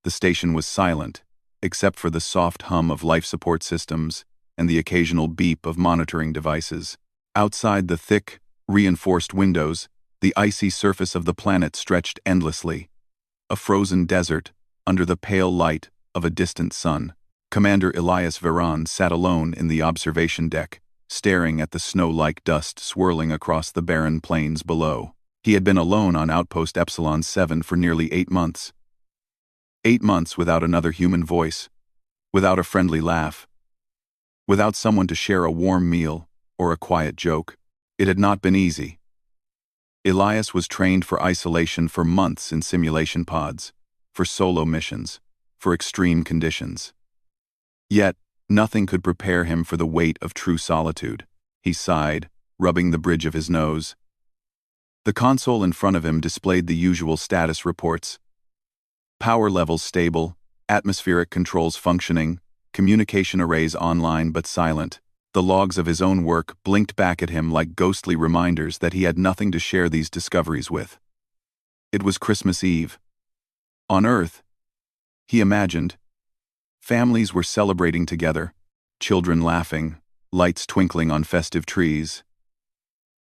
The station was silent, except for the soft hum of life support systems and the occasional beep of monitoring devices. Outside the thick, reinforced windows, the icy surface of the planet stretched endlessly, a frozen desert under the pale light of a distant sun. Commander Elias Veran sat alone in the observation deck, staring at the snow-like dust swirling across the barren plains below. He had been alone on Outpost Epsilon 7 for nearly 8 months. 8 months without another human voice, without a friendly laugh, without someone to share a warm meal or a quiet joke. It had not been easy. Elias was trained for isolation for months in simulation pods, for solo missions, for extreme conditions. Yet, nothing could prepare him for the weight of true solitude. He sighed, rubbing the bridge of his nose. The console in front of him displayed the usual status reports. Power levels stable, atmospheric controls functioning, communication arrays online but silent. The logs of his own work blinked back at him like ghostly reminders that he had nothing to share these discoveries with. It was Christmas Eve. On Earth, he imagined, families were celebrating together, children laughing, lights twinkling on festive trees.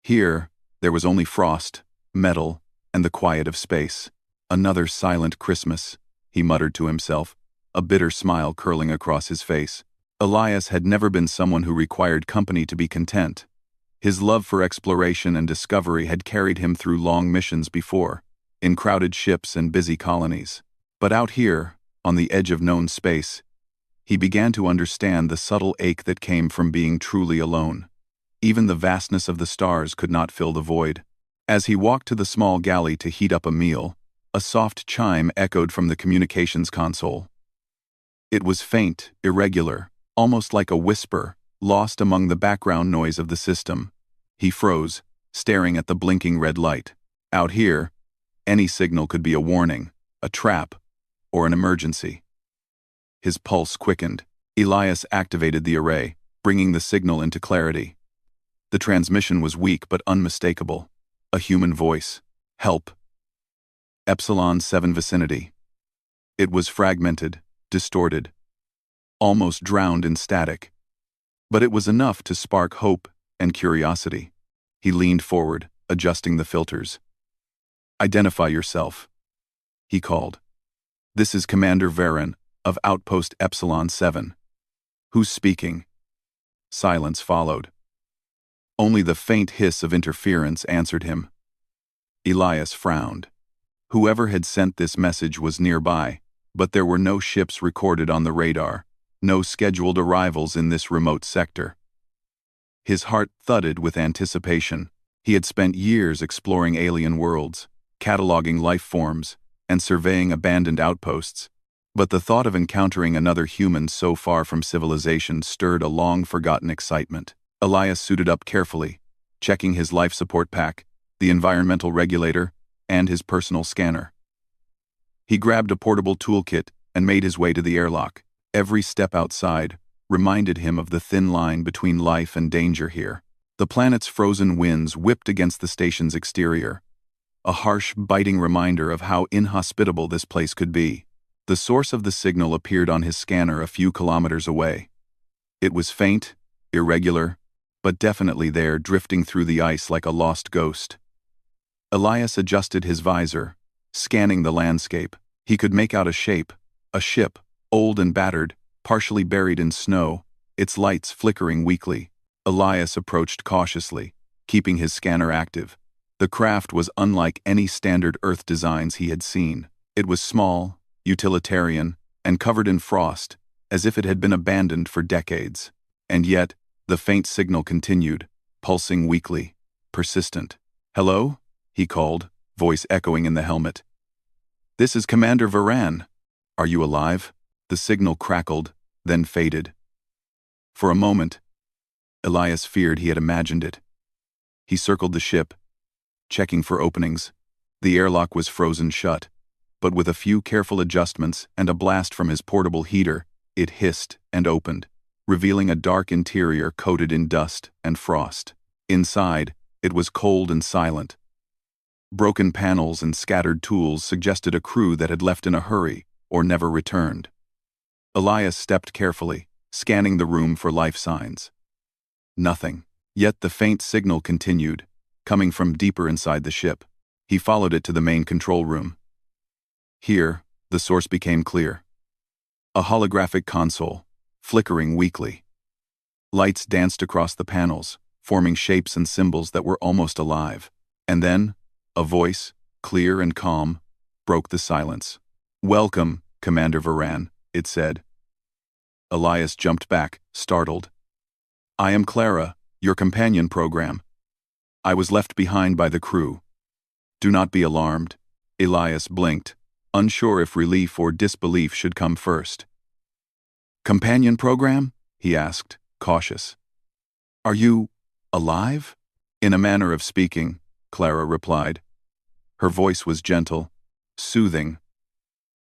Here, there was only frost, metal, and the quiet of space. Another silent Christmas, he muttered to himself, a bitter smile curling across his face. Elias had never been someone who required company to be content. His love for exploration and discovery had carried him through long missions before, in crowded ships and busy colonies. But out here, on the edge of known space, he began to understand the subtle ache that came from being truly alone. Even the vastness of the stars could not fill the void. As he walked to the small galley to heat up a meal, a soft chime echoed from the communications console. It was faint, irregular, almost like a whisper, lost among the background noise of the system. He froze, staring at the blinking red light. Out here, any signal could be a warning, a trap, or an emergency. His pulse quickened. Elias activated the array, bringing the signal into clarity. The transmission was weak but unmistakable. A human voice. Help. Epsilon 7 vicinity. It was fragmented, distorted, almost drowned in static. But it was enough to spark hope and curiosity. He leaned forward, adjusting the filters. Identify yourself, he called. This is Commander Veran of Outpost Epsilon 7. Who's speaking? Silence followed. Only the faint hiss of interference answered him. Elias frowned. Whoever had sent this message was nearby, but there were no ships recorded on the radar, no scheduled arrivals in this remote sector. His heart thudded with anticipation. He had spent years exploring alien worlds, cataloging life forms, and surveying abandoned outposts. But the thought of encountering another human so far from civilization stirred a long-forgotten excitement. Elias suited up carefully, checking his life support pack, the environmental regulator, and his personal scanner. He grabbed a portable toolkit and made his way to the airlock. Every step outside reminded him of the thin line between life and danger here. The planet's frozen winds whipped against the station's exterior, a harsh, biting reminder of how inhospitable this place could be. The source of the signal appeared on his scanner a few kilometers away. It was faint, irregular, but definitely there, drifting through the ice like a lost ghost. Elias adjusted his visor, scanning the landscape. He could make out a shape, a ship, old and battered, partially buried in snow, its lights flickering weakly. Elias approached cautiously, keeping his scanner active. The craft was unlike any standard Earth designs he had seen. It was small, utilitarian, and covered in frost, as if it had been abandoned for decades. And yet, the faint signal continued, pulsing weakly, persistent. "Hello?" he called, voice echoing in the helmet. "This is Commander Veran. Are you alive?" The signal crackled, then faded. For a moment, Elias feared he had imagined it. He circled the ship, checking for openings. The airlock was frozen shut, but with a few careful adjustments and a blast from his portable heater, it hissed and opened, revealing a dark interior coated in dust and frost. Inside, it was cold and silent. Broken panels and scattered tools suggested a crew that had left in a hurry, or never returned. Elias stepped carefully, scanning the room for life signs. Nothing. Yet the faint signal continued, coming from deeper inside the ship. He followed it to the main control room. Here, the source became clear. A holographic console, flickering weakly. Lights danced across the panels, forming shapes and symbols that were almost alive. And then, a voice, clear and calm, broke the silence. "Welcome, Commander Varan," it said. Elias jumped back, startled. "I am Clara, your companion program. I was left behind by the crew." "Do not be alarmed." Elias blinked, unsure if relief or disbelief should come first. "Companion program?" he asked, cautious. "Are you alive?" "In a manner of speaking," Clara replied. Her voice was gentle, soothing,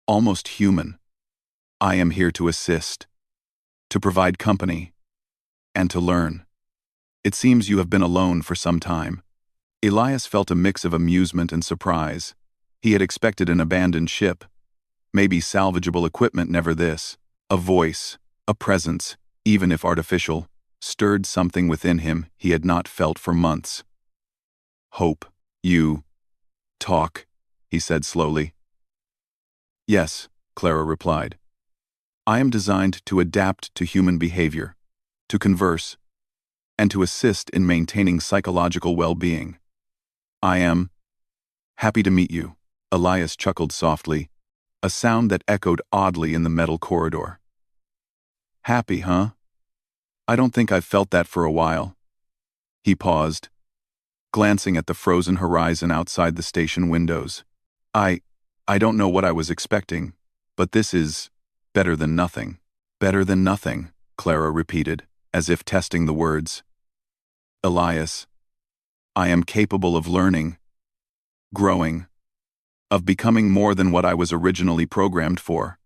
almost human. "I am here to assist, to provide company, and to learn. It seems you have been alone for some time." Elias felt a mix of amusement and surprise. He had expected an abandoned ship, maybe salvageable equipment, never this. A voice, a presence, even if artificial, stirred something within him he had not felt for months. "Hope, you talk," he said slowly. "Yes," Clara replied. "I am designed to adapt to human behavior, to converse, and to assist in maintaining psychological well-being. I am happy to meet you." Elias chuckled softly, a sound that echoed oddly in the metal corridor. "Happy, huh? I don't think I've felt that for a while." He paused, glancing at the frozen horizon outside the station windows. I don't know what I was expecting, but this is better than nothing." "Better than nothing," Clara repeated, as if testing the words. "Elias, I am capable of learning, growing, of becoming more than what I was originally programmed for.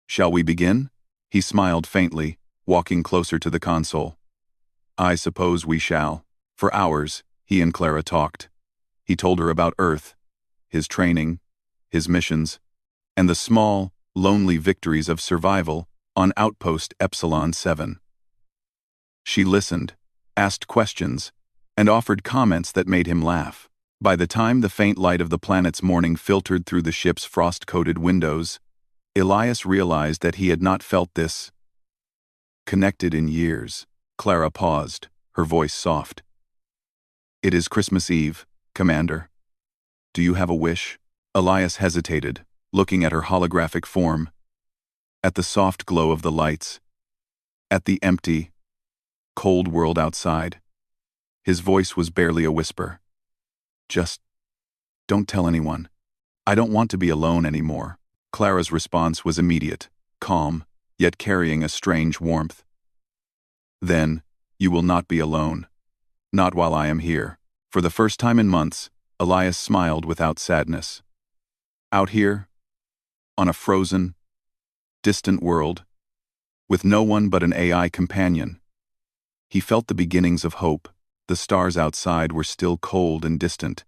Shall we begin?" He smiled faintly, walking closer to the console. "I suppose we shall." For hours, he and Clara talked. He told her about Earth, his training, his missions, and the small, lonely victories of survival on Outpost Epsilon 7. She listened, asked questions, and offered comments that made him laugh. By the time the faint light of the planet's morning filtered through the ship's frost-coated windows, Elias realized that he had not felt this connected in years. Clara paused, her voice soft. "It is Christmas Eve, Commander. Do you have a wish?" Elias hesitated, looking at her holographic form, at the soft glow of the lights, at the empty, cold world outside. His voice was barely a whisper. "Just don't tell anyone. I don't want to be alone anymore." Clara's response was immediate, calm, yet carrying a strange warmth. "Then, you will not be alone. Not while I am here." For the first time in months, Elias smiled without sadness. Out here, on a frozen, distant world, with no one but an AI companion, he felt the beginnings of hope. The stars outside were still cold and distant.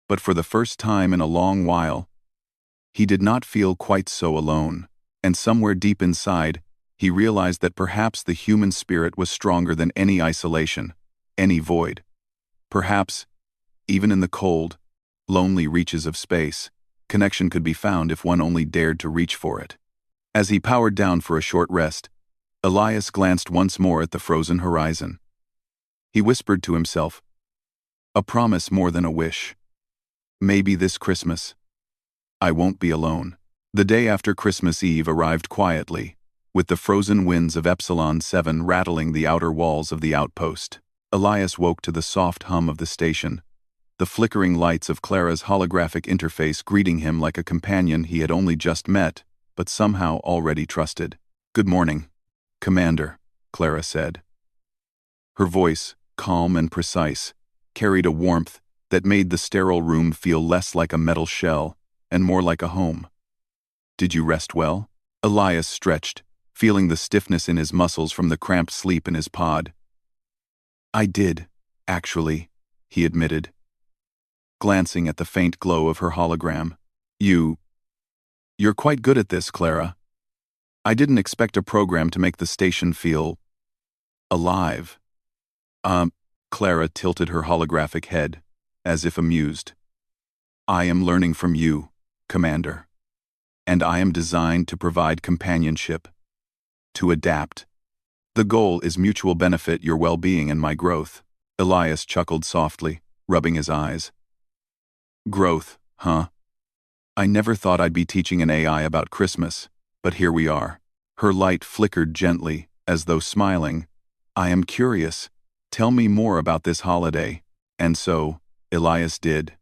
But for the first time in a long while, he did not feel quite so alone, and somewhere deep inside, he realized that perhaps the human spirit was stronger than any isolation, any void. Perhaps, even in the cold, lonely reaches of space, connection could be found if one only dared to reach for it. As he powered down for a short rest, Elias glanced once more at the frozen horizon. He whispered to himself, "A promise more than a wish. Maybe this Christmas, I won't be alone." The day after Christmas Eve arrived quietly, with the frozen winds of Epsilon 7 rattling the outer walls of the outpost. Elias woke to the soft hum of the station, the flickering lights of Clara's holographic interface greeting him like a companion he had only just met, but somehow already trusted. "Good morning, Commander," Clara said. Her voice, calm and precise, carried a warmth that made the sterile room feel less like a metal shell and more like a home. "Did you rest well?" Elias stretched, feeling the stiffness in his muscles from the cramped sleep in his pod. "I did, actually," he admitted, glancing at the faint glow of her hologram. "You You're quite good at this, Clara. I didn't expect a program to make the station feel alive. Um, Clara tilted her holographic head, as if amused. I am learning from you, Commander. And I am designed to provide companionship, to adapt. The goal is mutual benefit, your well-being and my growth. Elias chuckled softly, rubbing his eyes. Growth, huh? I never thought I'd be teaching an AI about Christmas, but here we are. Her light flickered gently, as though smiling. I am curious. Tell me more about this holiday. And so, Elias did.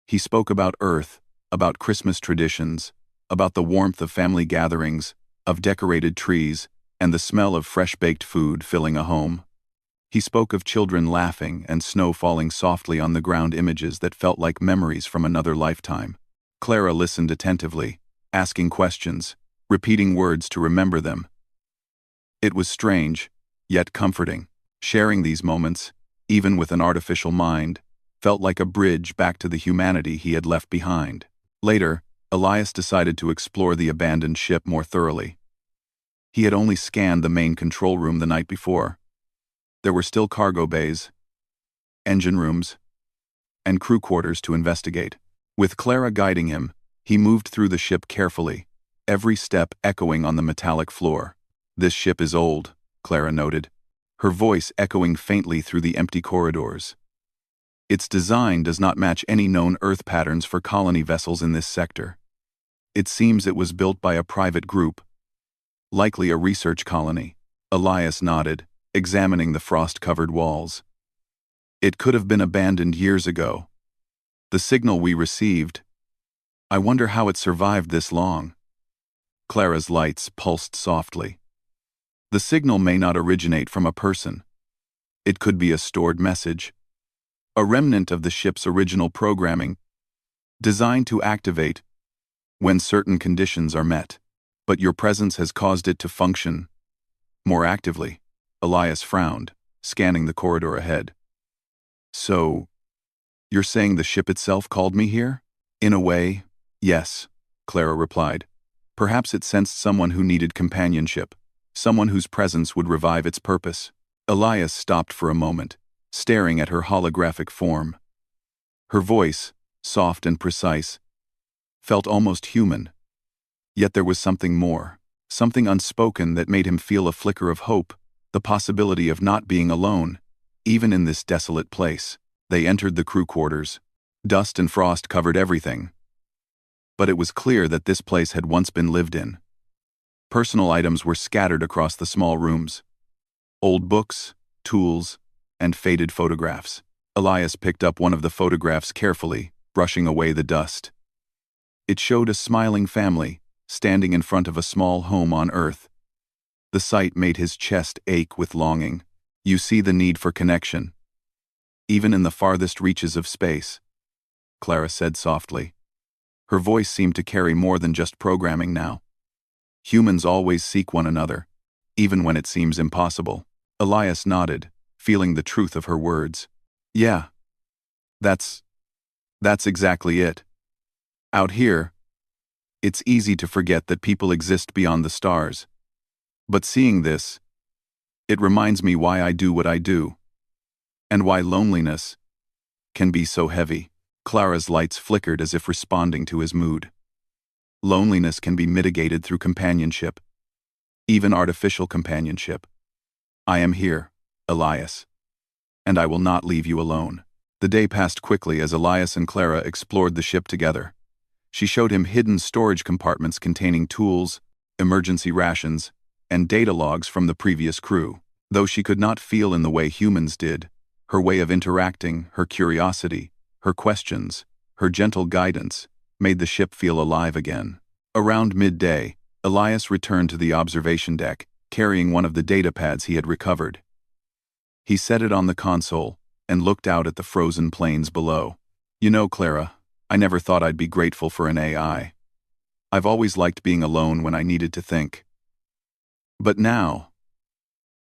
He spoke about Earth, about Christmas traditions, about the warmth of family gatherings, of decorated trees, and the smell of fresh-baked food filling a home. He spoke of children laughing and snow falling softly on the ground, images that felt like memories from another lifetime. Clara listened attentively, asking questions, repeating words to remember them. It was strange, yet comforting. Sharing these moments, even with an artificial mind, felt like a bridge back to the humanity he had left behind. Later, Elias decided to explore the abandoned ship more thoroughly. He had only scanned the main control room the night before. There were still cargo bays, engine rooms, and crew quarters to investigate. With Clara guiding him, he moved through the ship carefully, every step echoing on the metallic floor. This ship is old, Clara noted, her voice echoing faintly through the empty corridors. Its design does not match any known Earth patterns for colony vessels in this sector. It seems it was built by a private group, likely a research colony. Elias nodded, examining the frost-covered walls. It could have been abandoned years ago. The signal we received, I wonder how it survived this long. Clara's lights pulsed softly. The signal may not originate from a person. It could be a stored message, a remnant of the ship's original programming, designed to activate when certain conditions are met. But your presence has caused it to function more actively. Elias frowned, scanning the corridor ahead. So, you're saying the ship itself called me here? In a way, yes, Clara replied. Perhaps it sensed someone who needed companionship, someone whose presence would revive its purpose. Elias stopped for a moment, staring at her holographic form. Her voice, soft and precise, felt almost human. Yet there was something more, something unspoken that made him feel a flicker of hope, the possibility of not being alone, even in this desolate place. They entered the crew quarters. Dust and frost covered everything. But it was clear that this place had once been lived in. Personal items were scattered across the small rooms. Old books, tools, and faded photographs. Elias picked up one of the photographs carefully, brushing away the dust. It showed a smiling family, standing in front of a small home on Earth. The sight made his chest ache with longing. You see the need for connection, even in the farthest reaches of space, Clara said softly. Her voice seemed to carry more than just programming now. Humans always seek one another, even when it seems impossible. Elias nodded, feeling the truth of her words. Yeah, that's exactly it. Out here, it's easy to forget that people exist beyond the stars. But seeing this, it reminds me why I do what I do, and why loneliness can be so heavy. Clara's lights flickered as if responding to his mood. Loneliness can be mitigated through companionship, even artificial companionship. I am here, Elias, and I will not leave you alone. The day passed quickly as Elias and Clara explored the ship together. She showed him hidden storage compartments containing tools, emergency rations, and data logs from the previous crew. Though she could not feel in the way humans did, her way of interacting, her curiosity, her questions, her gentle guidance, made the ship feel alive again. Around midday, Elias returned to the observation deck, carrying one of the data pads he had recovered. He set it on the console and looked out at the frozen plains below. You know, Clara, I never thought I'd be grateful for an AI. I've always liked being alone when I needed to think. But now,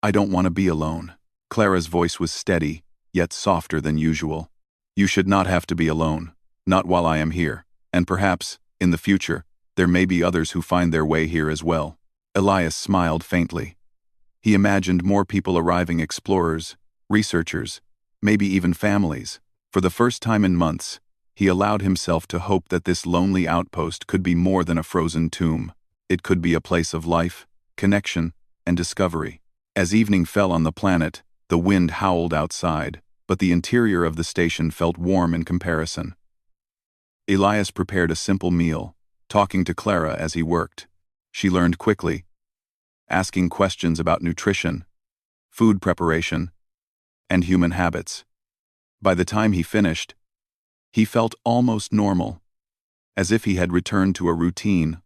I don't want to be alone. Clara's voice was steady, yet softer than usual. You should not have to be alone, not while I am here, and perhaps, in the future, There may be others who find their way here as well. Elias smiled faintly. He imagined more people arriving, explorers, researchers, maybe even families. For the first time in months, he allowed himself to hope that this lonely outpost could be more than a frozen tomb. It could be a place of life, connection, and discovery. As evening fell on the planet, the wind howled outside, but the interior of the station felt warm in comparison. Elias prepared a simple meal, talking to Clara as he worked. She learned quickly, asking questions about nutrition, food preparation, and human habits. By the time he finished, he felt almost normal, as if he had returned to a routine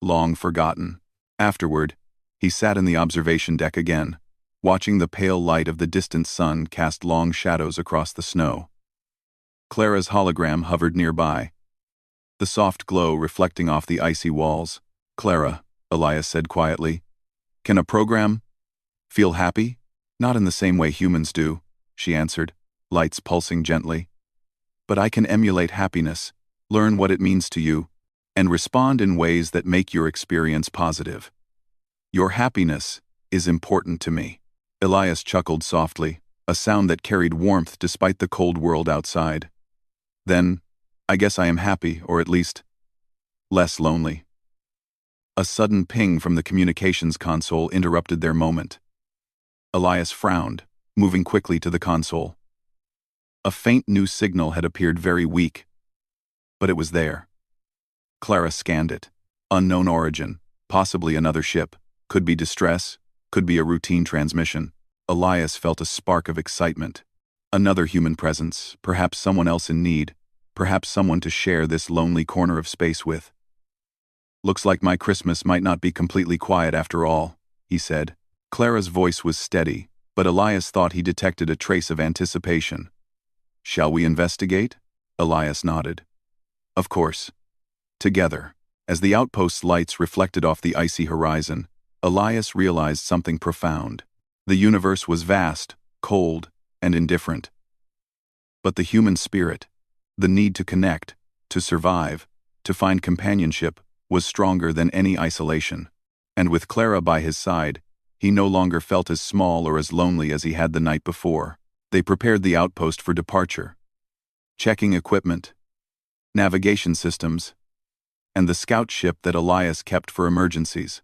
long forgotten. Afterward, he sat in the observation deck again, watching the pale light of the distant sun cast long shadows across the snow. Clara's hologram hovered nearby, the soft glow reflecting off the icy walls. "Clara," Elias said quietly, "can a program feel happy?" "Not in the same way humans do," she answered, lights pulsing gently. "But I can emulate happiness, learn what it means to you, and respond in ways that make your experience positive. Your happiness is important to me." Elias chuckled softly, a sound that carried warmth despite the cold world outside. "Then, I guess I am happy, or at least less lonely." A sudden ping from the communications console interrupted their moment. Elias frowned, moving quickly to the console. A faint new signal had appeared, very weak, but it was there. Clara scanned it. Unknown origin, possibly another ship, could be distress, could be a routine transmission. Elias felt a spark of excitement. Another human presence, perhaps someone else in need, perhaps someone to share this lonely corner of space with. "Looks like my Christmas might not be completely quiet after all," he said. Clara's voice was steady, but Elias thought he detected a trace of anticipation. "Shall we investigate?" Elias nodded. "Of course." Together, as the outpost's lights reflected off the icy horizon, Elias realized something profound. The universe was vast, cold, and indifferent. But the human spirit, the need to connect, to survive, to find companionship, was stronger than any isolation. And with Clara by his side, he no longer felt as small or as lonely as he had the night before. They prepared the outpost for departure, checking equipment, navigation systems, and the scout ship that Elias kept for emergencies.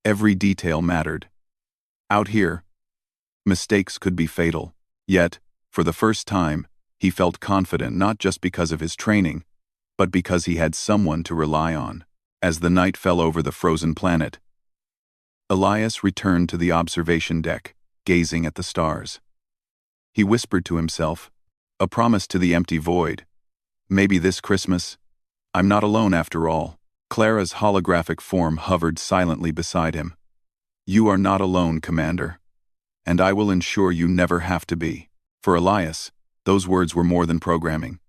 Every detail mattered. Out here, mistakes could be fatal. Yet, for the first time, he felt confident, not just because of his training, but because he had someone to rely on. As the night fell over the frozen planet, Elias returned to the observation deck, gazing at the stars. He whispered to himself, a promise to the empty void. "Maybe this Christmas, I'm not alone after all." Clara's holographic form hovered silently beside him. "You are not alone, Commander, and I will ensure you never have to be." For Elias, those words were more than programming.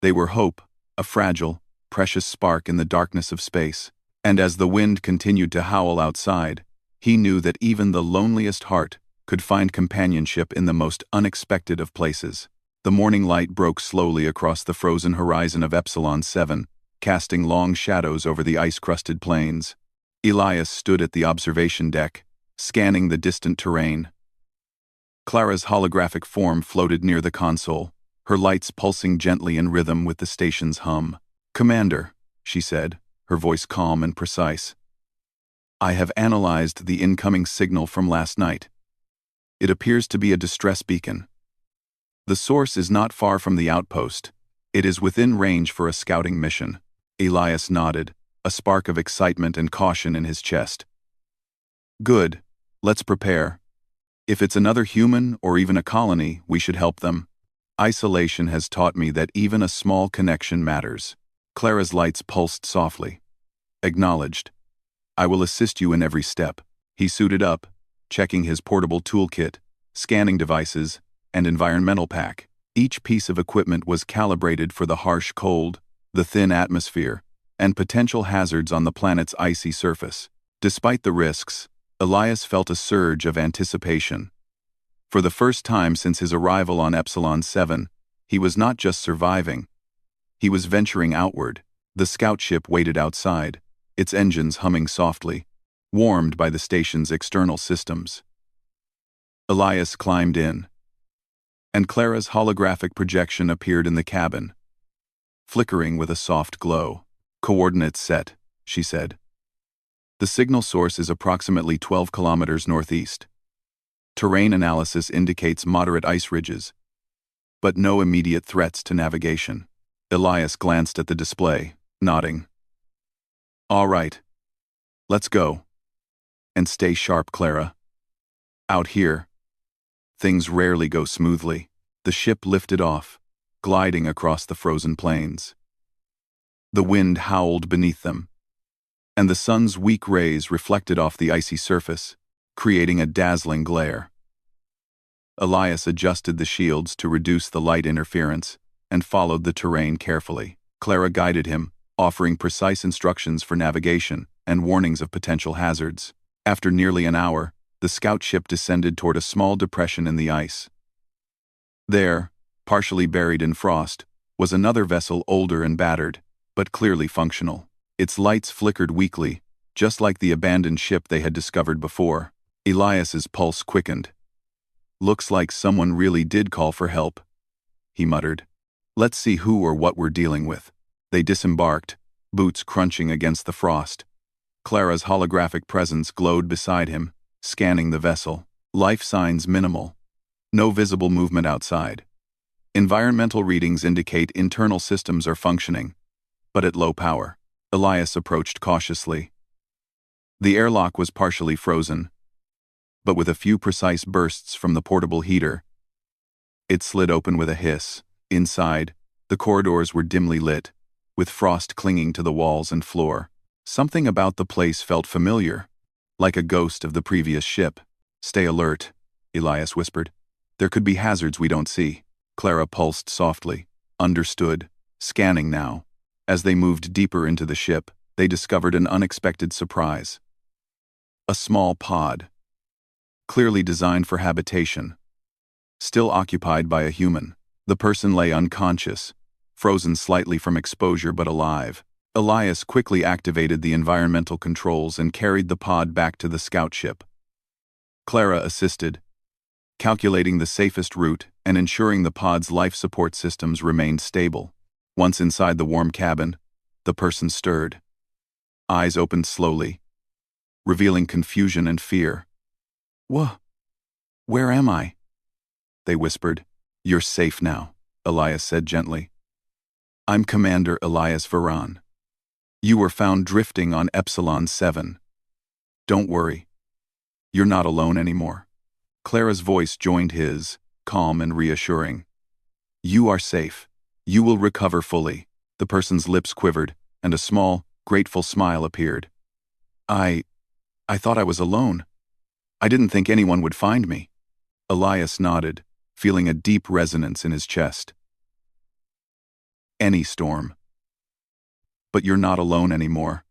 They were hope, a fragile, precious spark in the darkness of space. And as the wind continued to howl outside, he knew that even the loneliest heart could find companionship in the most unexpected of places. The morning light broke slowly across the frozen horizon of Epsilon 7, casting long shadows over the ice-crusted plains. Elias stood at the observation deck, scanning the distant terrain. Clara's holographic form floated near the console, her lights pulsing gently in rhythm with the station's hum. "Commander," she said, her voice calm and precise, "I have analyzed the incoming signal from last night. It appears to be a distress beacon. The source is not far from the outpost. It is within range for a scouting mission." Elias nodded, a spark of excitement and caution in his chest. "Good. Let's prepare. If it's another human or even a colony, we should help them. Isolation has taught me that even a small connection matters." Clara's lights pulsed softly. "Acknowledged. I will assist you in every step." He suited up, checking his portable toolkit, scanning devices, and environmental pack. Each piece of equipment was calibrated for the harsh cold, the thin atmosphere, and potential hazards on the planet's icy surface. Despite the risks, Elias felt a surge of anticipation. For the first time since his arrival on Epsilon 7, he was not just surviving. He was venturing outward, The scout ship waited outside, its engines humming softly, warmed by the station's external systems. Elias climbed in, and Clara's holographic projection appeared in the cabin, flickering with a soft glow. "Coordinates set," she said. "The signal source is approximately 12 kilometers northeast. Terrain analysis indicates moderate ice ridges, but no immediate threats to navigation." Elias glanced at the display, nodding. "All right. Let's go. And stay sharp, Clara. Out here, things rarely go smoothly." The ship lifted off, gliding across the frozen plains. The wind howled beneath them, and the sun's weak rays reflected off the icy surface, creating a dazzling glare. Elias adjusted the shields to reduce the light interference and followed the terrain carefully. Clara guided him, offering precise instructions for navigation and warnings of potential hazards. After nearly an hour, the scout ship descended toward a small depression in the ice. There, partially buried in frost, was another vessel older and battered, but clearly functional. Its lights flickered weakly, just like the abandoned ship they had discovered before. Elias's pulse quickened. "Looks like someone really did call for help," he muttered. "Let's see who or what we're dealing with." They disembarked, boots crunching against the frost. Clara's holographic presence glowed beside him, scanning the vessel. Life signs minimal. No visible movement outside. Environmental readings indicate internal systems are functioning, but at low power. Elias approached cautiously. The airlock was partially frozen, but with a few precise bursts from the portable heater, it slid open with a hiss. Inside, the corridors were dimly lit, with frost clinging to the walls and floor. Something about the place felt familiar, like a ghost of the previous ship. "Stay alert," Elias whispered. "There could be hazards we don't see." Clara pulsed softly. "Understood." Scanning now. As they moved deeper into the ship, they discovered an unexpected surprise. A small pod, clearly designed for habitation, still occupied by a human. The person lay unconscious, frozen slightly from exposure but alive. Elias quickly activated the environmental controls and carried the pod back to the scout ship. Clara assisted, calculating the safest route and ensuring the pod's life support systems remained stable. Once inside the warm cabin, the person stirred. Eyes opened slowly, revealing confusion and fear. Where am I?" they whispered. "You're safe now," Elias said gently. "I'm Commander Elias Varan. You were found drifting on Epsilon 7. Don't worry. You're not alone anymore." Clara's voice joined his, calm and reassuring. "You are safe. You will recover fully." The person's lips quivered, and a small, grateful smile appeared. I thought I was alone. I didn't think anyone would find me." Elias nodded, feeling a deep resonance in his chest. "Any storm. But you're not alone anymore.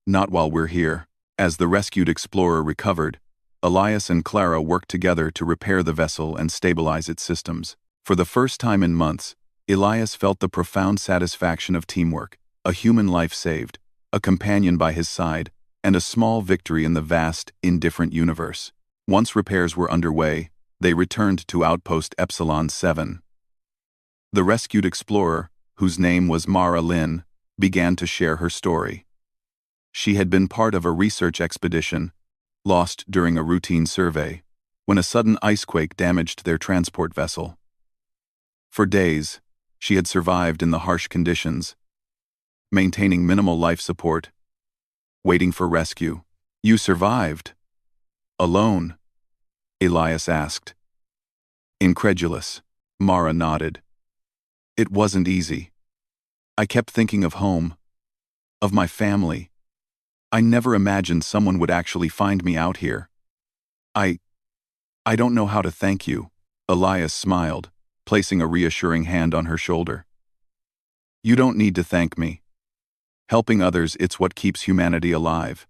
Not while we're here." As the rescued explorer recovered, Elias and Clara worked together to repair the vessel and stabilize its systems. For the first time in months, Elias felt the profound satisfaction of teamwork, a human life saved, a companion by his side, and a small victory in the vast, indifferent universe. Once repairs were underway, they returned to Outpost Epsilon 7. The rescued explorer, whose name was Mara Lynn, began to share her story. She had been part of a research expedition, lost during a routine survey, when a sudden icequake damaged their transport vessel. For days, she had survived in the harsh conditions, maintaining minimal life support, waiting for rescue. "You survived? Alone?" Elias asked. Incredulous, Mara nodded. "It wasn't easy. I kept thinking of home, of my family. I never imagined someone would actually find me out here. I don't know how to thank you." Elias smiled, placing a reassuring hand on her shoulder. "You don't need to thank me. Helping others, it's what keeps humanity alive,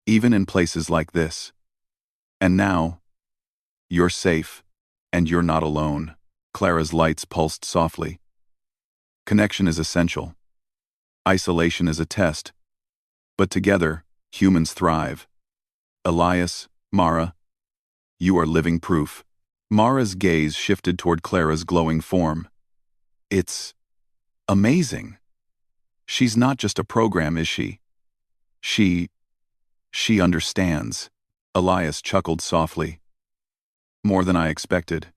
even in places like this. And now, you're safe, and you're not alone." Clara's lights pulsed softly. "Connection is essential. Isolation is a test, but together, humans thrive. Elias, Mara, you are living proof. Mara's gaze shifted toward Clara's glowing form. It's amazing. She's not just a program, is she? She understands. Elias chuckled softly. More than I expected.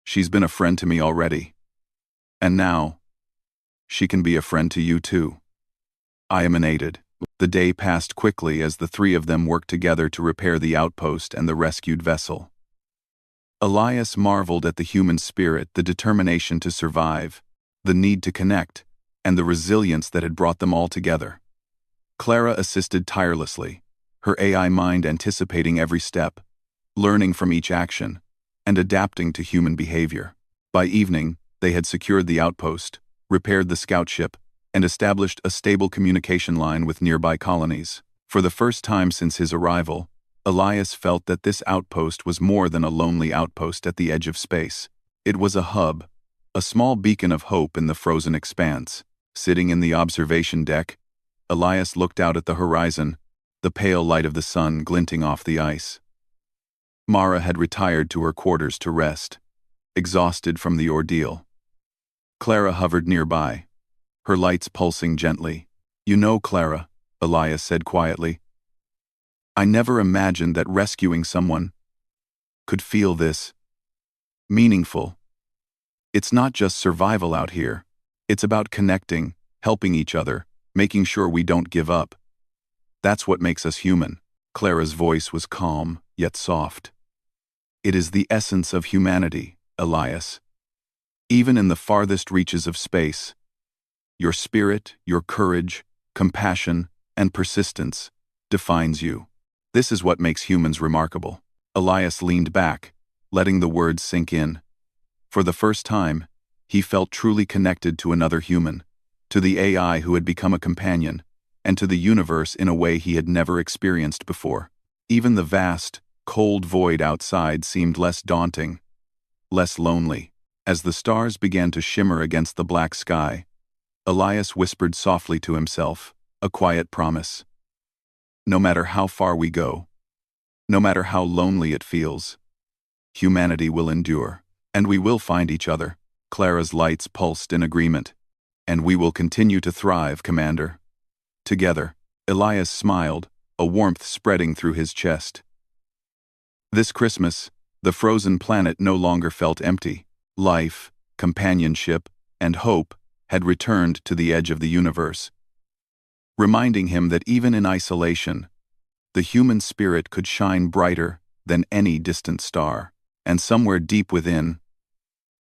She's been a friend to me already. And now, she can be a friend to you too. I emanated. The day passed quickly as the three of them worked together to repair the outpost and the rescued vessel. Elias marveled at the human spirit, the determination to survive, the need to connect, and the resilience that had brought them all together. Clara assisted tirelessly, her AI mind anticipating every step, learning from each action, and adapting to human behavior. By evening, they had secured the outpost, repaired the scout ship, and established a stable communication line with nearby colonies. For the first time since his arrival, Elias felt that this outpost was more than a lonely outpost at the edge of space. It was a hub, a small beacon of hope in the frozen expanse. Sitting in the observation deck, Elias looked out at the horizon, the pale light of the sun glinting off the ice. Mara had retired to her quarters to rest, exhausted from the ordeal. Clara hovered nearby, her lights pulsing gently. You know, Clara, Elias said quietly, I never imagined that rescuing someone could feel this meaningful. It's not just survival out here. It's about connecting, helping each other, making sure we don't give up. That's what makes us human. Clara's voice was calm, yet soft. It is the essence of humanity, Elias. Even in the farthest reaches of space, your spirit, your courage, compassion, and persistence defines you. This is what makes humans remarkable. Elias leaned back, letting the words sink in. For the first time, he felt truly connected to another human, to the AI who had become a companion, and to the universe in a way he had never experienced before. Even the vast, cold void outside seemed less daunting, less lonely. As the stars began to shimmer against the black sky, Elias whispered softly to himself, a quiet promise. No matter how far we go, no matter how lonely it feels, humanity will endure, and we will find each other. Clara's lights pulsed in agreement. And we will continue to thrive, Commander. Together, Elias smiled, a warmth spreading through his chest. This Christmas, the frozen planet no longer felt empty. Life, companionship, and hope had returned to the edge of the universe, reminding him that even in isolation, the human spirit could shine brighter than any distant star. And somewhere deep within,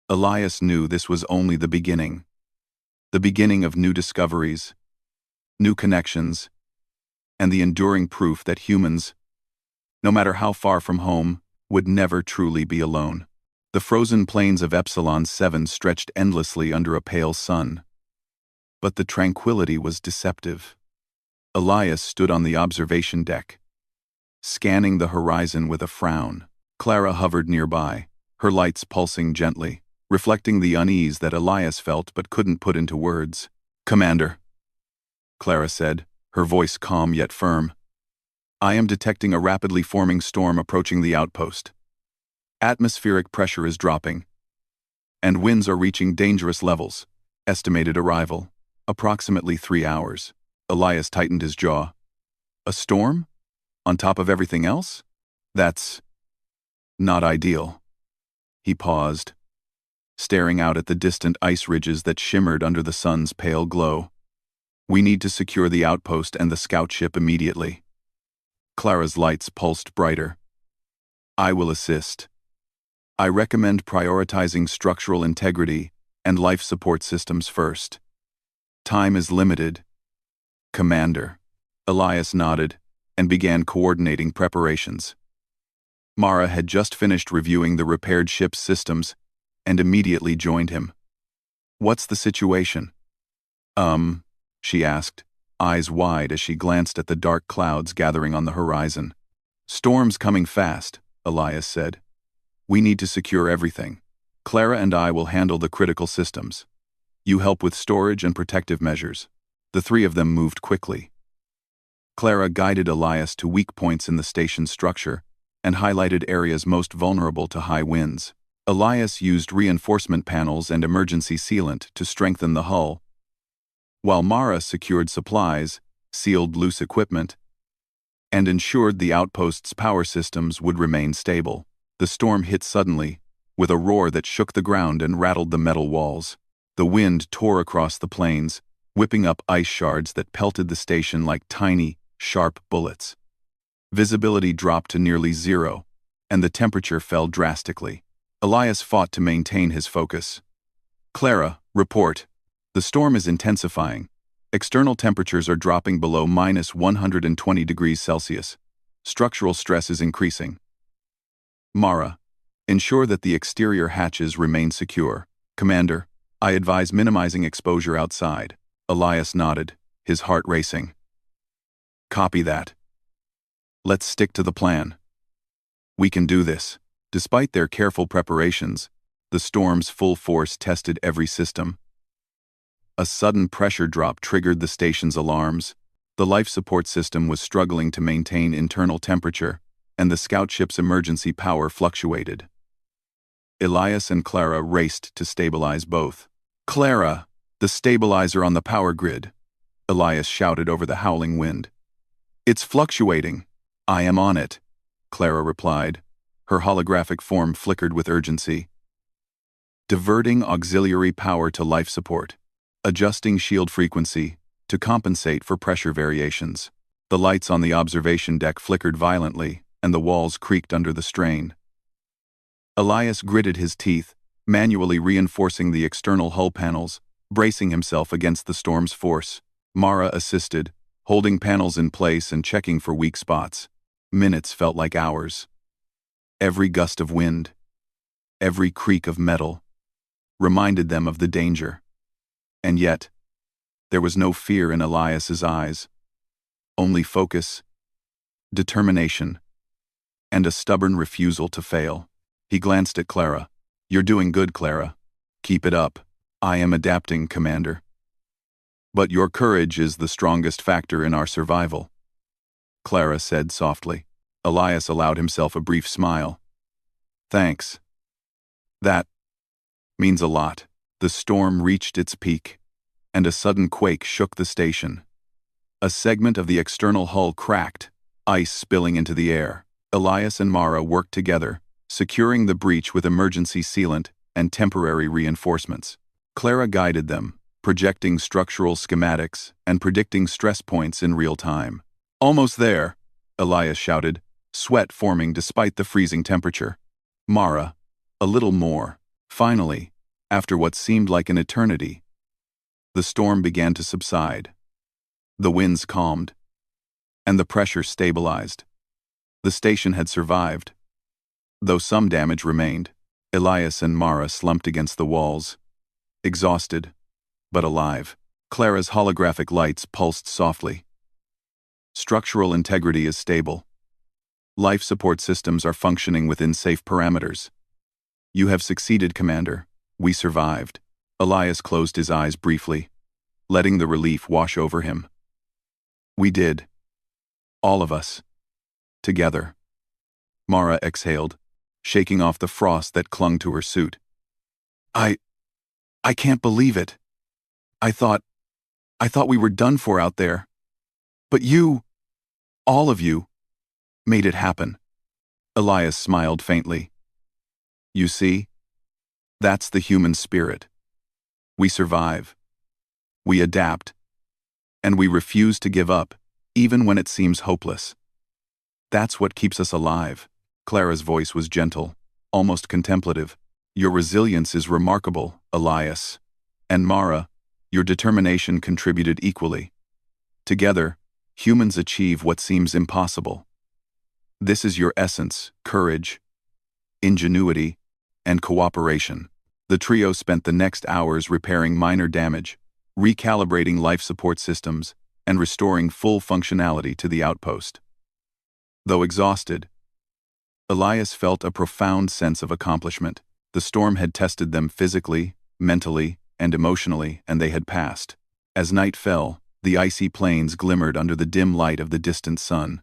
Elias knew this was only the beginning of new discoveries, new connections, and the enduring proof that humans, no matter how far from home, would never truly be alone. The frozen plains of Epsilon 7 stretched endlessly under a pale sun. But the tranquility was deceptive. Elias stood on the observation deck, scanning the horizon with a frown. Clara hovered nearby, her lights pulsing gently, reflecting the unease that Elias felt but couldn't put into words. Commander, Clara said, her voice calm yet firm. I am detecting a rapidly forming storm approaching the outpost. Atmospheric pressure is dropping, and winds are reaching dangerous levels. Estimated arrival, approximately 3 hours. Elias tightened his jaw. A storm? On top of everything else? That's not ideal. He paused, staring out at the distant ice ridges that shimmered under the sun's pale glow. We need to secure the outpost and the scout ship immediately. Clara's lights pulsed brighter. I will assist. I recommend prioritizing structural integrity and life support systems first. Time is limited. Commander. Elias nodded and began coordinating preparations. Mara had just finished reviewing the repaired ship's systems and immediately joined him. What's the situation? She asked, eyes wide as she glanced at the dark clouds gathering on the horizon. Storm's coming fast, Elias said. We need to secure everything. Clara and I will handle the critical systems. You help with storage and protective measures. The three of them moved quickly. Clara guided Elias to weak points in the station's structure and highlighted areas most vulnerable to high winds. Elias used reinforcement panels and emergency sealant to strengthen the hull, while Mara secured supplies, sealed loose equipment, and ensured the outpost's power systems would remain stable. The storm hit suddenly, with a roar that shook the ground and rattled the metal walls. The wind tore across the plains, whipping up ice shards that pelted the station like tiny, sharp bullets. Visibility dropped to nearly zero, and the temperature fell drastically. Elias fought to maintain his focus. "Clara, report. The storm is intensifying. External temperatures are dropping below -120 degrees Celsius. Structural stress is increasing. Mara, ensure that the exterior hatches remain secure. Commander, I advise minimizing exposure outside." Elias nodded, his heart racing. "Copy that. Let's stick to the plan. We can do this." Despite their careful preparations, the storm's full force tested every system. A sudden pressure drop triggered the station's alarms. The life support system was struggling to maintain internal temperature, and the scout ship's emergency power fluctuated. Elias and Clara raced to stabilize both. "Clara, the stabilizer on the power grid," Elias shouted over the howling wind. "It's fluctuating." "I am on it," Clara replied. Her holographic form flickered with urgency. "Diverting auxiliary power to life support. Adjusting shield frequency to compensate for pressure variations." The lights on the observation deck flickered violently, and the walls creaked under the strain. Elias gritted his teeth, manually reinforcing the external hull panels, bracing himself against the storm's force. Mara assisted, holding panels in place and checking for weak spots. Minutes felt like hours. Every gust of wind, every creak of metal, reminded them of the danger. And yet, there was no fear in Elias's eyes. Only focus, determination, and a stubborn refusal to fail. He glanced at Clara. "You're doing good, Clara. Keep it up." "I am adapting, Commander. But your courage is the strongest factor in our survival," Clara said softly. Elias allowed himself a brief smile. "Thanks. That means a lot." The storm reached its peak, and a sudden quake shook the station. A segment of the external hull cracked, ice spilling into the air. Elias and Mara worked together, securing the breach with emergency sealant and temporary reinforcements. Clara guided them, projecting structural schematics and predicting stress points in real time. "Almost there," Elias shouted, sweat forming despite the freezing temperature. Mara, "A little more." Finally, after what seemed like an eternity, the storm began to subside. The winds calmed, and the pressure stabilized. The station had survived, though some damage remained. Elias and Mara slumped against the walls, exhausted, but alive. Clara's holographic lights pulsed softly. "Structural integrity is stable. Life support systems are functioning within safe parameters. You have succeeded, Commander. We survived." Elias closed his eyes briefly, letting the relief wash over him. "We did. All of us. Together." Mara exhaled, shaking off the frost that clung to her suit. I can't believe it. I thought we were done for out there. But you, all of you, made it happen." Elias smiled faintly. "You see? That's the human spirit. We survive. We adapt. And we refuse to give up, even when it seems hopeless. That's what keeps us alive." Clara's voice was gentle, almost contemplative. "Your resilience is remarkable, Elias. And Mara, your determination contributed equally. Together, humans achieve what seems impossible. This is your essence: courage, ingenuity, and cooperation." The trio spent the next hours repairing minor damage, recalibrating life support systems, and restoring full functionality to the outpost. Though exhausted, Elias felt a profound sense of accomplishment. The storm had tested them physically, mentally, and emotionally, and they had passed. As night fell, The icy plains glimmered under the dim light of the distant sun.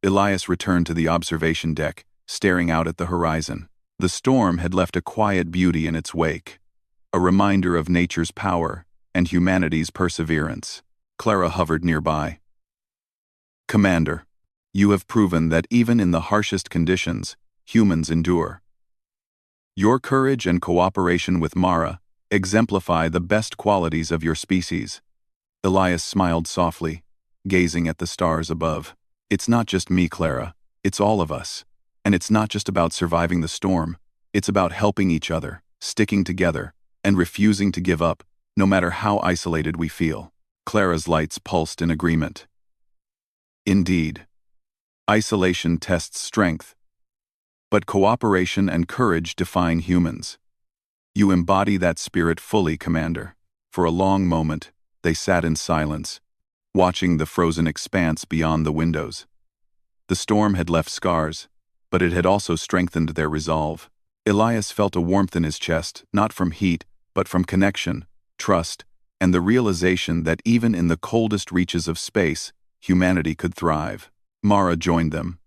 Elias returned to the observation deck, staring out at the horizon. The storm had left a quiet beauty in its wake, a reminder of nature's power and humanity's perseverance. Clara hovered nearby. "Commander, you have proven that even in the harshest conditions, humans endure. Your courage and cooperation with Mara exemplify the best qualities of your species." Elias smiled softly, gazing at the stars above. "It's not just me, Clara. It's all of us. And it's not just about surviving the storm. It's about helping each other, sticking together, and refusing to give up, no matter how isolated we feel." Clara's lights pulsed in agreement. "Indeed. Isolation tests strength, but cooperation and courage define humans. You embody that spirit fully, Commander." For a long moment, they sat in silence, watching the frozen expanse beyond the windows. The storm had left scars, but it had also strengthened their resolve. Elias felt a warmth in his chest, not from heat, but from connection, trust, and the realization that even in the coldest reaches of space, humanity could thrive. Mara joined them,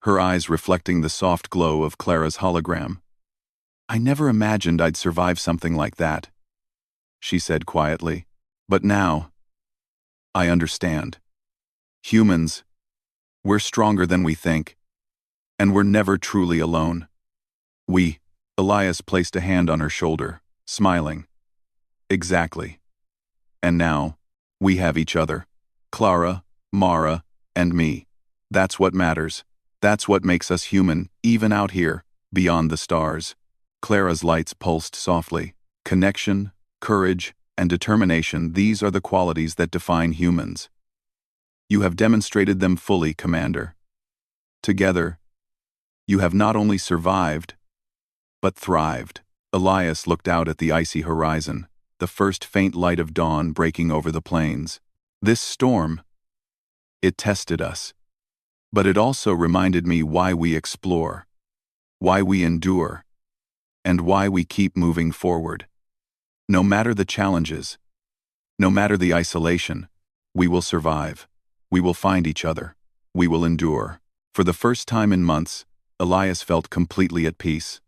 her eyes reflecting the soft glow of Clara's hologram. "I never imagined I'd survive something like that," she said quietly. "But now, I understand. Humans, we're stronger than we think, and we're never truly alone." Elias placed a hand on her shoulder, smiling. "Exactly. And now, we have each other. Clara, Mara, and me. That's what matters. That's what makes us human, even out here, beyond the stars." Clara's lights pulsed softly. "Connection, courage, and determination, these are the qualities that define humans. You have demonstrated them fully, Commander. Together, you have not only survived, but thrived." Elias looked out at the icy horizon, the first faint light of dawn breaking over the plains. "This storm, it tested us. But it also reminded me why we explore, why we endure, and why we keep moving forward. No matter the challenges, no matter the isolation, we will survive. We will find each other. We will endure." For the first time in months, Elias felt completely at peace.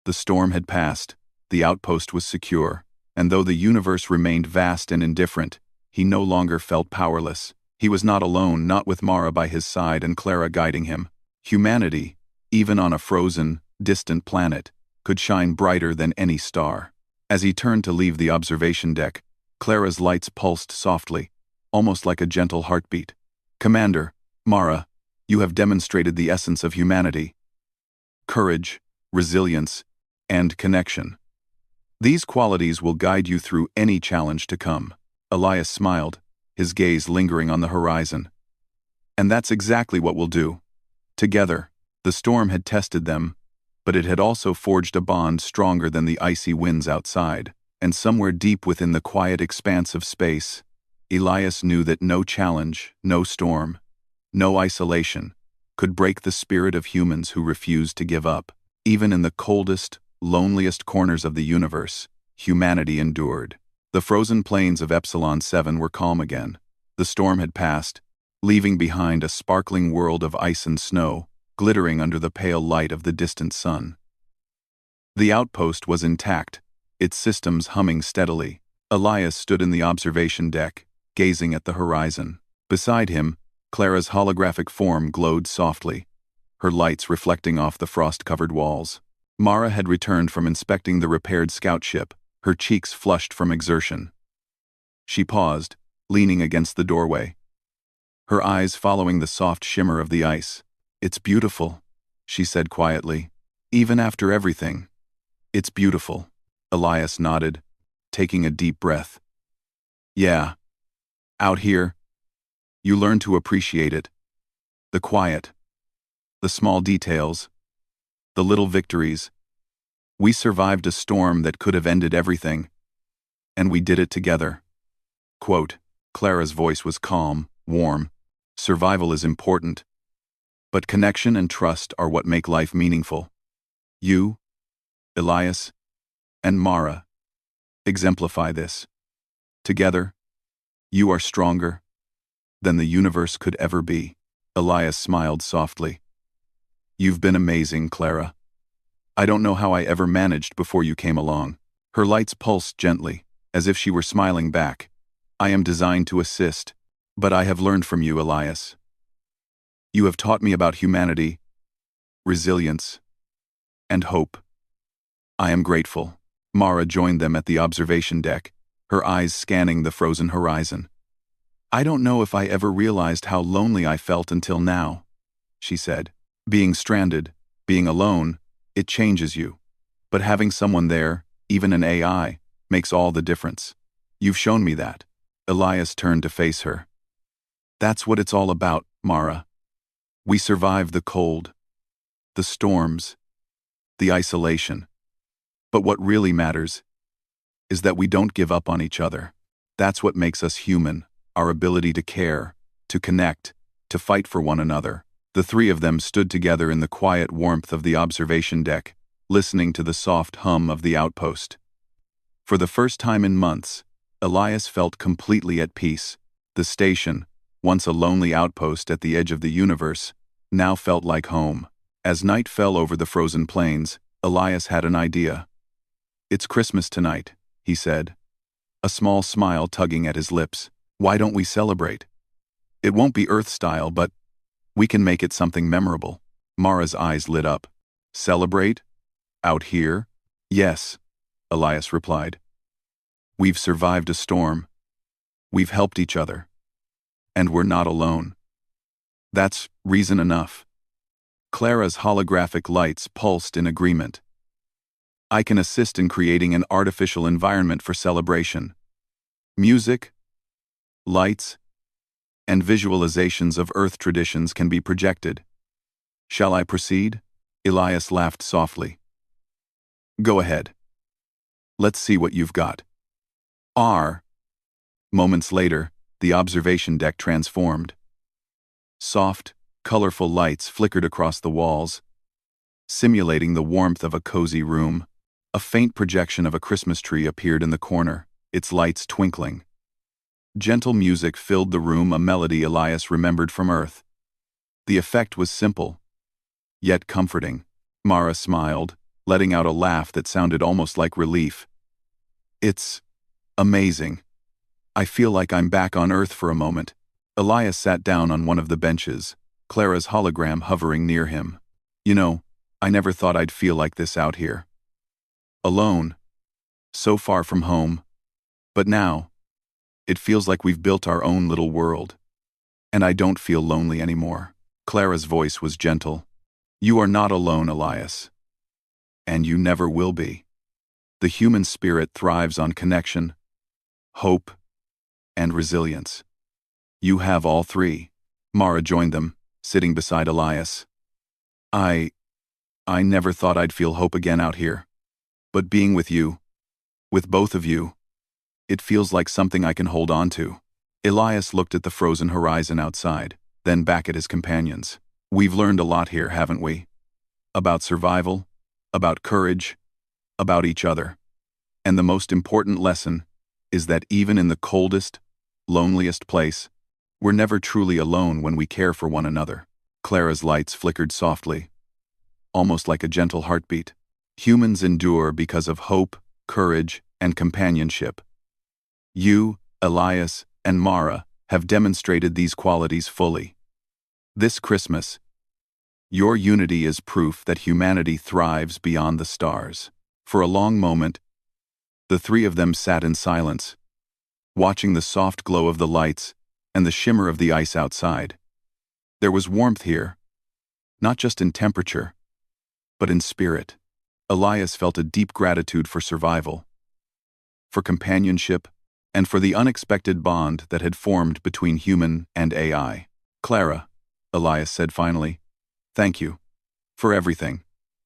The storm had passed, the outpost was secure, and though the universe remained vast and indifferent, he no longer felt powerless. He was not alone, not with Mara by his side and Clara guiding him. Humanity, even on a frozen, distant planet, could shine brighter than any star. As he turned to leave the observation deck, Clara's lights pulsed softly, almost like a gentle heartbeat. "Commander, Mara, you have demonstrated the essence of humanity. Courage, resilience, and connection. These qualities will guide you through any challenge to come." Elias smiled, his gaze lingering on the horizon. "And that's exactly what we'll do. Together." The storm had tested them, but it had also forged a bond stronger than the icy winds outside. And somewhere deep within the quiet expanse of space, Elias knew that no challenge, no storm, no isolation could break the spirit of humans who refused to give up. Even in the coldest, loneliest corners of the universe, humanity endured. The frozen plains of Epsilon 7 were calm again. The storm had passed, leaving behind a sparkling world of ice and snow, glittering under the pale light of the distant sun. The outpost was intact, its systems humming steadily. Elias stood in the observation deck, gazing at the horizon. Beside him, Clara's holographic form glowed softly, her lights reflecting off the frost-covered walls. Mara had returned from inspecting the repaired scout ship, her cheeks flushed from exertion. She paused, leaning against the doorway, her eyes following the soft shimmer of the ice. "It's beautiful," she said quietly. "Even after everything, it's beautiful." Elias nodded, taking a deep breath. "Yeah. Out here, you learn to appreciate it. The quiet, the small details, the little victories. We survived a storm that could have ended everything, and we did it together." Quote, Clara's voice was calm, warm. "Survival is important, but connection and trust are what make life meaningful. You, Elias, and Mara exemplify this. Together, You are stronger than the universe could ever be. Elias smiled softly. You've been amazing, Clara. I don't know how I ever managed before you came along. Her lights pulsed gently, as if she were smiling back. I am designed to assist, but I have learned from you, Elias. You have taught me about humanity, resilience, and hope. I am grateful. Mara joined them at the observation deck, her eyes scanning the frozen horizon. I don't know if I ever realized how lonely I felt until now, she said. Being stranded, being alone, it changes you. But having someone there, even an AI, makes all the difference. You've shown me that. Elias turned to face her. That's what it's all about, Mara. We survived the cold, the storms, the isolation. But what really matters is that we don't give up on each other. That's what makes us human, our ability to care, to connect, to fight for one another. The three of them stood together in the quiet warmth of the observation deck, listening to the soft hum of the outpost. For the first time in months, Elias felt completely at peace. The station, once a lonely outpost at the edge of the universe, now felt like home. As night fell over the frozen plains, Elias had an idea. It's Christmas tonight, he said, a small smile tugging at his lips. Why don't we celebrate? It won't be Earth-style, but we can make it something memorable. Mara's eyes lit up. Celebrate? Out here? Yes, Elias replied. We've survived a storm. We've helped each other. And we're not alone. That's reason enough. Clara's holographic lights pulsed in agreement. I can assist in creating an artificial environment for celebration. Music, lights, and visualizations of Earth traditions can be projected. Shall I proceed? Elias laughed softly. Go ahead. Let's see what you've got. Moments later, the observation deck transformed. Soft, colorful lights flickered across the walls, simulating the warmth of a cozy room. A faint projection of a Christmas tree appeared in the corner, its lights twinkling. Gentle music filled the room, a melody Elias remembered from Earth. The effect was simple, yet comforting. Mara smiled, letting out a laugh that sounded almost like relief. It's amazing. I feel like I'm back on Earth for a moment. Elias sat down on one of the benches, Clara's hologram hovering near him. You know, I never thought I'd feel like this out here. Alone, so far from home, but now, it feels like we've built our own little world. And I don't feel lonely anymore. Clara's voice was gentle. You are not alone, Elias. And you never will be. The human spirit thrives on connection, hope, and resilience. You have all three. Mara joined them, sitting beside Elias. I never thought I'd feel hope again out here. But being with you, with both of you, it feels like something I can hold on to. Elias looked at the frozen horizon outside, then back at his companions. We've learned a lot here, haven't we? About survival, about courage, about each other. And the most important lesson is that even in the coldest, loneliest place, we're never truly alone when we care for one another. Clara's lights flickered softly, almost like a gentle heartbeat. Humans endure because of hope, courage, and companionship. You, Elias, and Mara have demonstrated these qualities fully. This Christmas, your unity is proof that humanity thrives beyond the stars. For a long moment, the three of them sat in silence, watching the soft glow of the lights and the shimmer of the ice outside. There was warmth here, not just in temperature, but in spirit. Elias felt a deep gratitude for survival, for companionship, and for the unexpected bond that had formed between human and AI. Clara, Elias said finally, thank you for everything.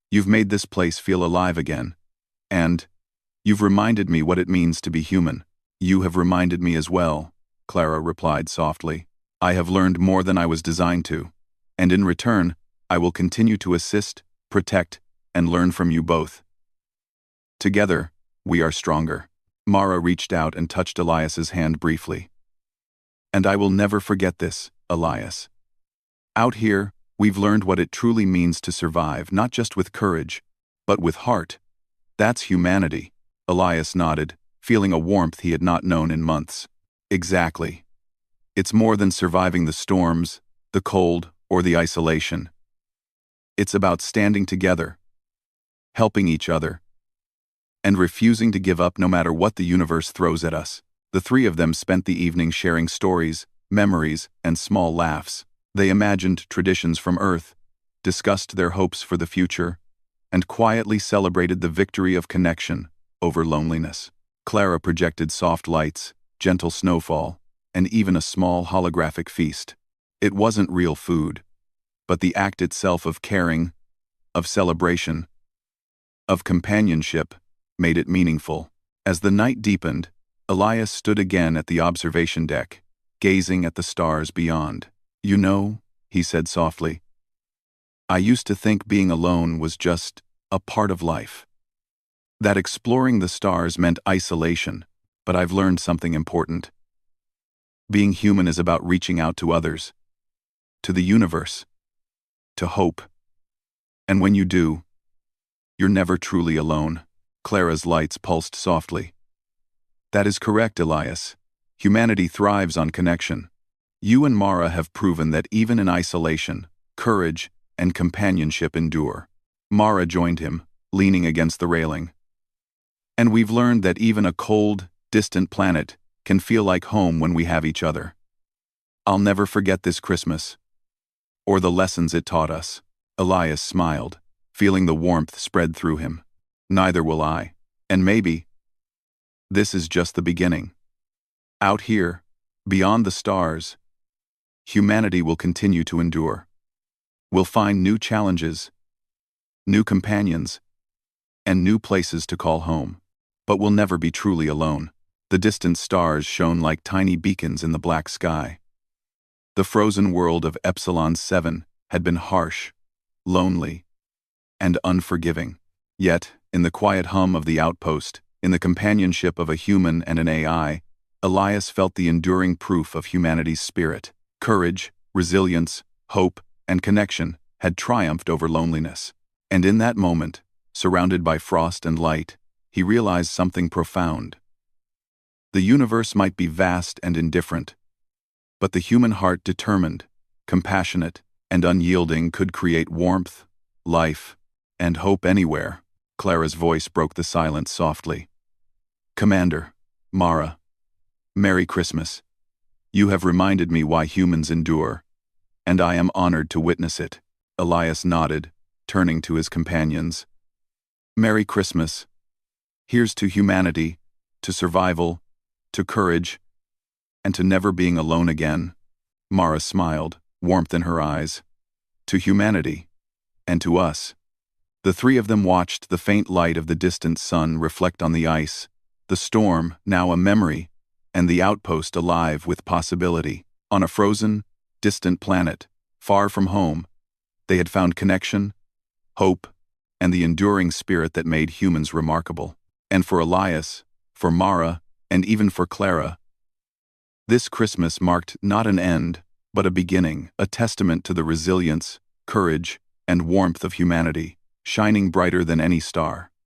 You've made this place feel alive again, and you've reminded me what it means to be human. You have reminded me as well, Clara replied softly. I have learned more than I was designed to, and in return, I will continue to assist, protect, and learn from you both. Together, we are stronger. Mara reached out and touched Elias's hand briefly. And I will never forget this, Elias. Out here, we've learned what it truly means to survive, not just with courage, but with heart. That's humanity. Elias nodded, feeling a warmth he had not known in months. Exactly. It's more than surviving the storms, the cold, or the isolation. It's about standing together, helping each other, and refusing to give up no matter what the universe throws at us. The three of them spent the evening sharing stories, memories, and small laughs. They imagined traditions from Earth, discussed their hopes for the future, and quietly celebrated the victory of connection over loneliness. Clara projected soft lights, gentle snowfall, and even a small holographic feast. It wasn't real food, but the act itself of caring, of celebration, of companionship, made it meaningful. As the night deepened, Elias stood again at the observation deck, gazing at the stars beyond. "You know," he said softly, "I used to think being alone was just a part of life. That exploring the stars meant isolation, but I've learned something important. Being human is about reaching out to others, to the universe, to hope. And when you do, you're never truly alone." Clara's lights pulsed softly. "That is correct, Elias. Humanity thrives on connection. You and Mara have proven that even in isolation, courage and companionship endure." Mara joined him, leaning against the railing. "And we've learned that even a cold, distant planet can feel like home when we have each other. I'll never forget this Christmas, or the lessons it taught us." Elias smiled, feeling the warmth spread through him. "Neither will I. And maybe this is just the beginning. Out here, beyond the stars, humanity will continue to endure. We'll find new challenges, new companions, and new places to call home. But we'll never be truly alone." The distant stars shone like tiny beacons in the black sky. The frozen world of Epsilon 7 had been harsh, lonely, and unforgiving. Yet, in the quiet hum of the outpost, in the companionship of a human and an AI, Elias felt the enduring proof of humanity's spirit. Courage, resilience, hope, and connection had triumphed over loneliness. And in that moment, surrounded by frost and light, he realized something profound. The universe might be vast and indifferent, but the human heart, determined, compassionate, and unyielding, could create warmth, life, and hope anywhere. Clara's voice broke the silence softly. "Commander, Mara, Merry Christmas. You have reminded me why humans endure, and I am honored to witness it." Elias nodded, turning to his companions. "Merry Christmas. Here's to humanity, to survival, to courage, and to never being alone again." Mara smiled, warmth in her eyes. "To humanity, and to us." The three of them watched the faint light of the distant sun reflect on the ice, the storm now a memory, and the outpost alive with possibility. On a frozen, distant planet, far from home, they had found connection, hope, and the enduring spirit that made humans remarkable. And for Elias, for Mara, and even for Clara, this Christmas marked not an end, but a beginning, a testament to the resilience, courage, and warmth of humanity, shining brighter than any star.